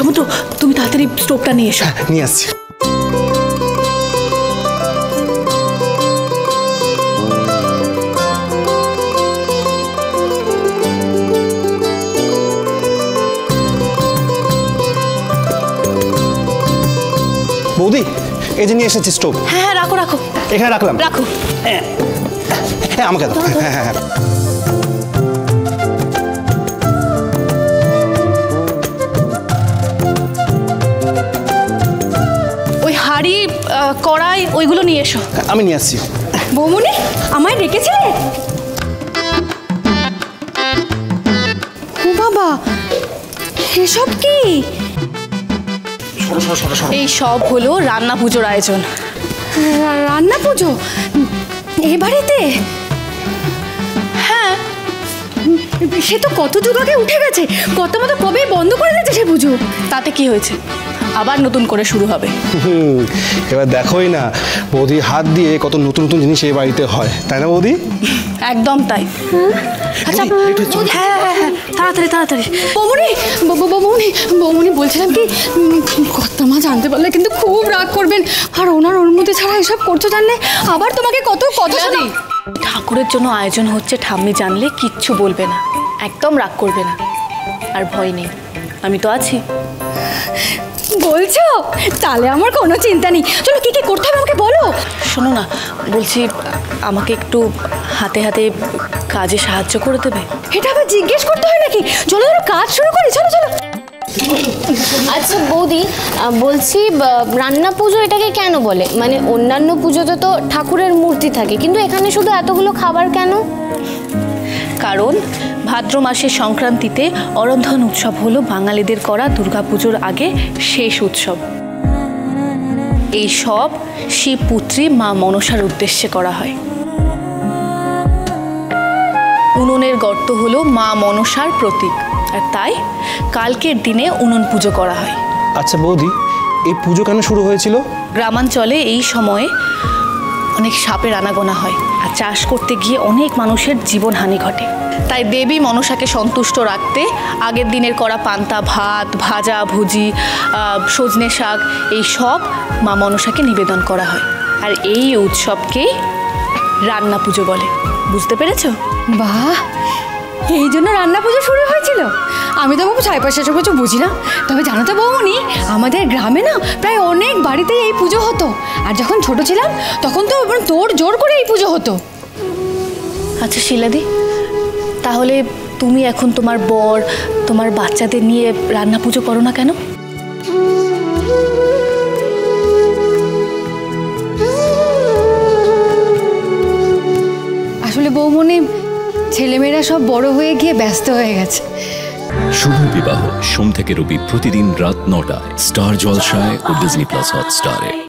সমুদ্র, তুমি তাড়াতাড়ি স্টোভটা নিয়ে এসো। নিয়ে আসছি। বৌদি, এই যে নিয়ে এসেছি স্টোভ। হ্যাঁ হ্যাঁ, রাখো রাখো, এখানে রাখলাম। রাখো। হ্যাঁ, আমাকে দাও। হ্যাঁ হ্যাঁ হ্যাঁ। ওই হাঁড়ি, কড়াই ওইগুলো নিয়ে এসো। আমি নিয়ে আসছি। বৌমনি, আমায় ডেকেছিলে? ও বাবা, এসব কি? এই সব হলো রান্না পুজোর আয়োজন। রান্না পুজো এ বাড়িতে? হ্যাঁ, সে তো কত যুগ আগে উঠে গেছে, কত মতো কবেই বন্ধ করে দিয়েছে সে পুজো। তাতে কি হয়েছে, আবার নতুন করে শুরু হবে। এবার দেখোই না বৌদি হাত দিয়ে কত নতুন নতুন জিনিস এই বাড়িতে হয়, তাই না বৌদি? একদম তাই। আচ্ছা, হ্যাঁ হ্যাঁ হ্যাঁ, তাড়াতাড়ি তাড়াতাড়ি। বৌমনি বৌমনি বৌমনি, বলছিলাম কি, কর্তামা জানতে পারলে কিন্তু খুব রাগ করবেন, আর ওনার অনুমতি ছাড়া এসব করতে জানলে আবার তোমাকে কত কথা শোনাই। ঠাকুরের জন্য আয়োজন হচ্ছে, ঠাম্মি জানলে কিচ্ছু বলবে না, একদম রাগ করবে না, আর ভয় নেই, আমি তো আছি। বলছো? তাহলে আমার কোনো চিন্তা নেই। চলো, কি কি করতে হবে আমাকে বলো। শোনো না, বলছি আমাকে একটু হাতে হাতে কাজে সাহায্য করে দেবে। এটা আবার জিজ্ঞেস করতে হয় নাকি? চলো চলো, কাজ শুরু করি, চলো চলো। আচ্ছা বৌদি, বলছি রান্না পুজো এটাকে কেন বলে? মানে অন্যান্য পুজোতে তো ঠাকুরের মূর্তি থাকে, কিন্তু এখানে শুধু এতগুলো খাবার কেন? কারণ ভাদ্র মাসের সংক্রান্তিতে অরন্ধন উৎসব হলো বাঙালিদের করা দুর্গাপুজোর আগে শেষ উৎসব। এই সব শিবপুত্রী মা মনসার উদ্দেশ্যে করা হয়। উনুনের গর্ত হলো মা মনসার প্রতীক, আর তাই কালকের দিনে উনুন পুজো করা হয়। আচ্ছা বৌদি, এই পুজো কেন শুরু হয়েছিল? গ্রামাঞ্চলে এই সময়ে অনেক সাপের আনাগোনা হয়, আর চাষ করতে গিয়ে অনেক মানুষের জীবনহানি ঘটে। তাই দেবী মনসাকে সন্তুষ্ট রাখতে আগের দিনের করা পান্তা ভাত, ভাজা ভুজি, সজনে শাক, এই সব মা মনসাকে নিবেদন করা হয়, আর এই উৎসবকেই রান্না পুজো বলে। বুঝতে পেরেছো? বাহ, এই জন্য রান্না পুজো শুরু হয়েছিল। আমি তো বাবু ছাইপাশ সেসব কিছু বুঝি না, তবে জানো তো বৌমনি, আমাদের গ্রামে না প্রায় অনেক বাড়িতেই এই পুজো হতো, আর যখন ছোট ছিলাম তখন তো তোড় জোর করে এই পুজো হতো। আচ্ছা শিলাদি, তাহলে তুমি এখন তোমার বর, তোমার বাচ্চাদের নিয়ে রান্না পুজো করো না কেন? আসলে বৌমনি, ছেলেমেয়েরা সব বড় হয়ে গিয়ে ব্যস্ত হয়ে গেছে। শুভ বিবাহ সোম থেকে রবি প্রতিদিন রাত ৯টায় স্টার জলসায় ও ডিজনি প্লাস হটস্টারে।